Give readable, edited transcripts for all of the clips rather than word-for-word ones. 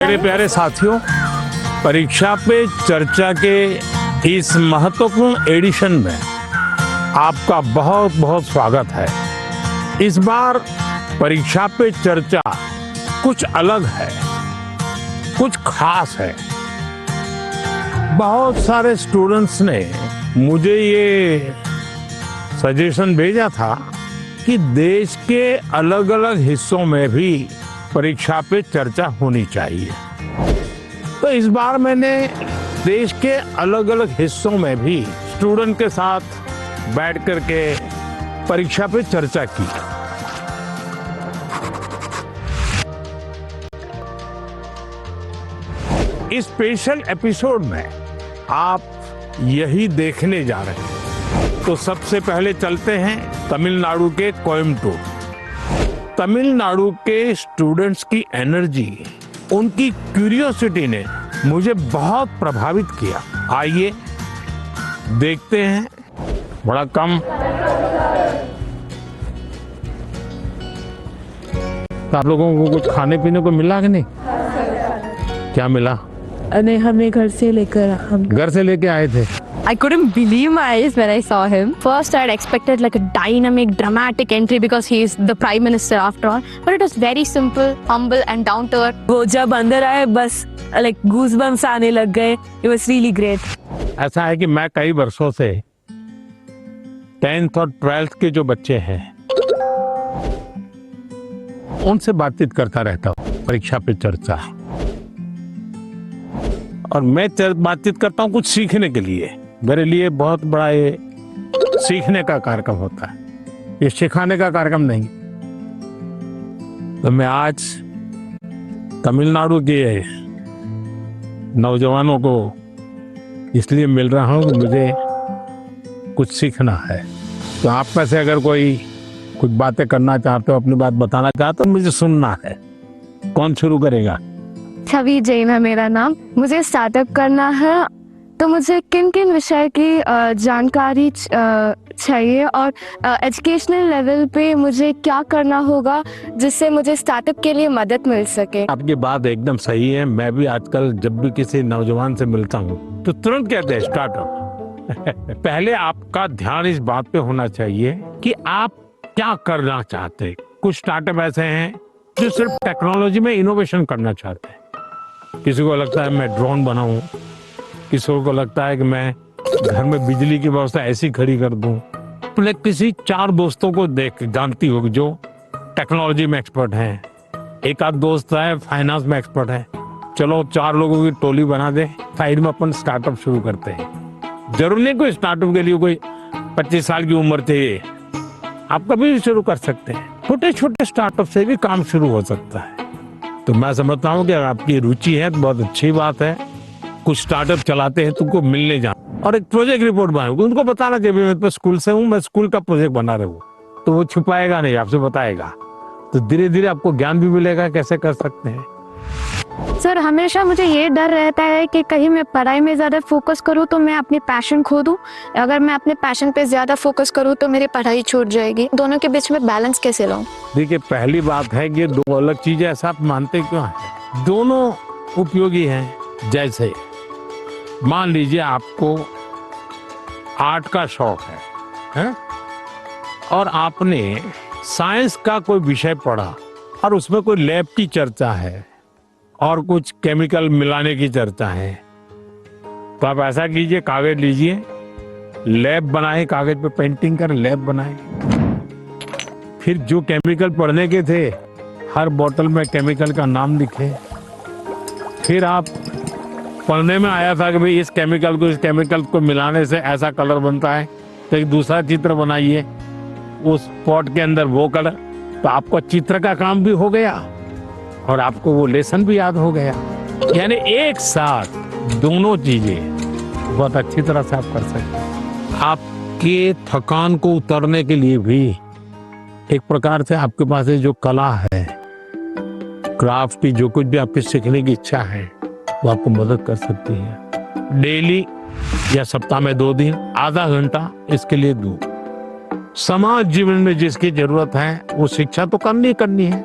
मेरे प्यारे साथियों, परीक्षा पे चर्चा के इस महत्वपूर्ण एडिशन में आपका बहुत बहुत स्वागत है। इस बार परीक्षा पे चर्चा कुछ अलग है, कुछ खास है। बहुत सारे स्टूडेंट्स ने मुझे ये सजेशन भेजा था कि देश के अलग अलग हिस्सों में भी परीक्षा पे चर्चा होनी चाहिए। तो इस बार मैंने देश के अलग अलग हिस्सों में भी स्टूडेंट के साथ बैठ करके परीक्षा पे चर्चा की। इस स्पेशल एपिसोड में आप यही देखने जा रहे हैं। तो सबसे पहले चलते हैं तमिलनाडु के कोयम्बटूर। तमिलनाडु के स्टूडेंट्स की एनर्जी, उनकी क्यूरियोसिटी ने मुझे बहुत प्रभावित किया। आइए देखते हैं। बड़ा कम आप लोगों को कुछ खाने पीने को मिला कि नहीं? क्या मिला? नहीं, हमें घर से लेके आए थे। I couldn't believe my eyes when I saw him. First, I had expected like a dynamic, dramatic entry because he is the prime minister after all. But it was very simple, humble and down to earth. वो जब अंदर आए बस like goosebumps आने लग गए. It was really great. ऐसा है कि मैं कई वर्षों से 10th और 12th के जो बच्चे हैं उनसे बातचीत करता रहता हूँ परीक्षा पे चर्चा। और मैं बातचीत करता हूँ कुछ सीखने के लिए। मेरे लिए बहुत बड़ा ये सीखने का कार्यक्रम होता है, ये सिखाने का कार्यक्रम नहीं। तो मैं आज तमिलनाडु के नौजवानों को इसलिए मिल रहा हूँ कि मुझे कुछ सीखना है। तो आप में से अगर कोई कुछ बातें करना चाहते हो, अपनी बात बताना चाहते हो, मुझे सुनना है। कौन शुरू करेगा? छवि जैन है मेरा नाम। मुझे स्टार्टअप करना है, तो मुझे किन किन विषय की जानकारी चाहिए और एजुकेशनल लेवल पे मुझे क्या करना होगा जिससे मुझे स्टार्टअप के लिए मदद मिल सके। आपकी बात एकदम सही है। मैं भी आजकल जब भी किसी नौजवान से मिलता हूँ तो तुरंत कहते हैं स्टार्टअप। पहले आपका ध्यान इस बात पे होना चाहिए कि आप क्या करना चाहते हैं। कुछ स्टार्टअप ऐसे हैं जो सिर्फ टेक्नोलॉजी में इनोवेशन करना चाहते हैं। किसी को लगता है मैं ड्रोन बनाऊं, किसी को लगता है कि मैं घर में बिजली की व्यवस्था ऐसी खड़ी कर दूं। अपने किसी 4 दोस्तों को देख जानती होगी जो टेक्नोलॉजी में एक्सपर्ट हैं। एक आध दोस्त है फाइनेंस में एक्सपर्ट है। चलो 4 लोगों की टोली बना दे, साइड में अपन स्टार्टअप शुरू करते हैं। जरूर नहीं कोई स्टार्टअप के लिए कोई 25 साल की उम्र चाहिए, आप कभी भी शुरू कर सकते हैं। छोटे छोटे स्टार्टअप से भी काम शुरू हो सकता है। तो मैं समझता हूँ कि अगर आपकी रुचि है तो बहुत अच्छी बात है। कुछ स्टार्टअप चलाते हैं, तुमको मिलने जाना और एक प्रोजेक्ट रिपोर्ट बनाओगे, उनको बताना चाहिए मैं स्कूल से हूँ, मैं स्कूल का प्रोजेक्ट बना रहा हूँ। तो वो छुपाएगा नहीं, आपसे बताएगा। तो धीरे धीरे आपको ज्ञान भी मिलेगा कैसे कर सकते हैं। सर, हमेशा मुझे ये डर रहता है कि कहीं मैं पढ़ाई में ज्यादा फोकस करूँ तो मैं अपनी पैशन खो दूँ। अगर मैं अपने पैशन पे ज्यादा फोकस करूँ तो मेरी पढ़ाई छूट जाएगी। दोनों के बीच में बैलेंस कैसे लाऊं? देखिए, पहली बात है कि 2 अलग चीजें, ऐसा आप मानते क्यों हैं? दोनों उपयोगी हैं। जैसे मान लीजिए आपको आर्ट का शौक है? और आपने साइंस का कोई विषय पढ़ा और उसमें कोई लैब की चर्चा है और कुछ केमिकल मिलाने की चर्चा है। तो आप ऐसा कीजिए, कागज लीजिए, लैब बनाए, कागज पे पेंटिंग कर लैब बनाए। फिर जो केमिकल पढ़ने के थे हर बोतल में केमिकल का नाम लिखे। फिर आप पढ़ने में आया था कि भाई इस केमिकल को मिलाने से ऐसा कलर बनता है, तो एक दूसरा चित्र बनाइए, उस पॉट के अंदर वो कलर। तो आपको चित्र का काम भी हो गया और आपको वो लेसन भी याद हो गया। यानी एक साथ दोनों चीजें बहुत अच्छी तरह से आप कर सकते हैं। आपके थकान को उतरने के लिए भी एक प्रकार से आपके पास जो कला है, क्राफ्ट की, जो कुछ भी आपकी सीखने की इच्छा है, वो आपको मदद कर सकती है। डेली या सप्ताह में 2 दिन आधा घंटा इसके लिए दो। समाज जीवन में जिसकी जरूरत है वो शिक्षा तो करनी है,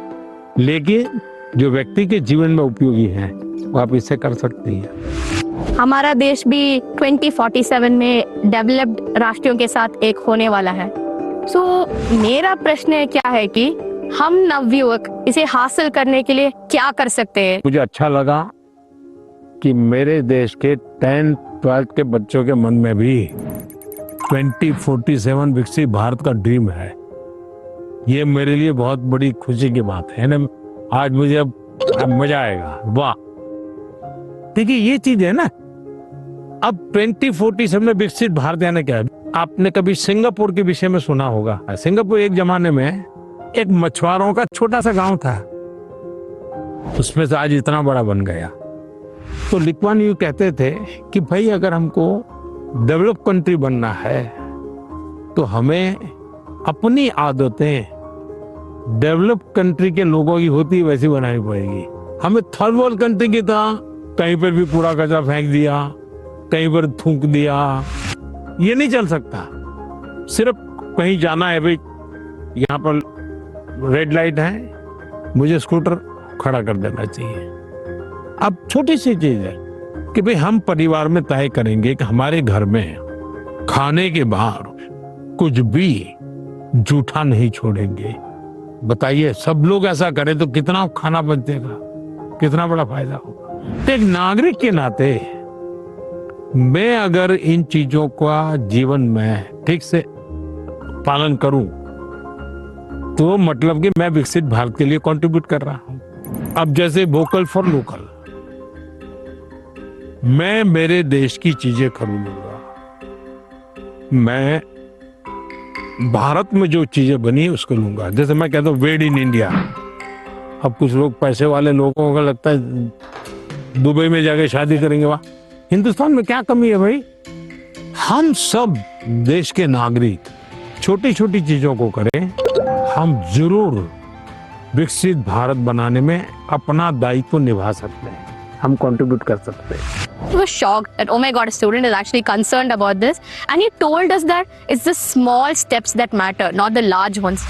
लेकिन जो व्यक्ति के जीवन में उपयोगी हैं वो आप इससे कर सकती हैं। हमारा देश भी 2047 में डेवलप्ड राष्ट्रों के साथ एक होने वाला है। मेरा प्रश्न क्या है कि हम नवयुवक इसे हासिल करने के लिए क्या कर सकते हैं? मुझे अच्छा लगा कि मेरे देश के 10th 12th के बच्चों के मन में भी 2047 विकसित भारत का ड्रीम है। ये मेरे लिए बहुत बड़ी खुशी की बात है ना। आज मुझे अब मजा आएगा। वाह, देखिए ये चीज है ना। अब 2047 में विकसित भारत यानी क्या है? आपने कभी सिंगापुर के विषय में सुना होगा। सिंगापुर एक जमाने में एक मछुआरों का छोटा सा गांव था, उसमें से आज इतना बड़ा बन गया। तो ली कुआन यू कहते थे कि भाई अगर हमको डेवलप कंट्री बनना है तो हमें अपनी आदतें डेवलप कंट्री के लोगों की होती वैसी बनानी पड़ेगी। हमें थर्ड वर्ल्ड कंट्री की तरह कहीं पर भी कूड़ा कचरा फेंक दिया, कहीं पर थूक दिया, ये नहीं चल सकता। सिर्फ कहीं जाना है, भाई यहाँ पर रेड लाइट है, मुझे स्कूटर खड़ा कर देना चाहिए। अब छोटी सी चीज है कि भाई हम परिवार में तय करेंगे कि हमारे घर में खाने के बाहर कुछ भी जूठा नहीं छोड़ेंगे। बताइए, सब लोग ऐसा करें तो कितना खाना बचेगा, कितना बड़ा फायदा होगा। तो एक नागरिक के नाते मैं अगर इन चीजों का जीवन में ठीक से पालन करूं तो मतलब कि मैं विकसित भारत के लिए कंट्रीब्यूट कर रहा हूं। अब जैसे वोकल फॉर लोकल, मैं मेरे देश की चीजें खरीदूंगा। मैं भारत में जो चीजें बनी उसको लूंगा। जैसे मैं कहता हूँ वेड इन इंडिया। अब कुछ लोग, पैसे वाले लोगों को लगता है दुबई में जाके शादी करेंगे। वहां हिंदुस्तान में क्या कमी है भाई? हम सब देश के नागरिक छोटी छोटी चीजों को करें, हम जरूर विकसित भारत बनाने में अपना दायित्व निभा सकते हैं, हम कंट्रीब्यूट कर सकते हैं। I was shocked that, oh my God, a student is actually concerned about this. And he told us that it's the small steps that matter, not the large ones.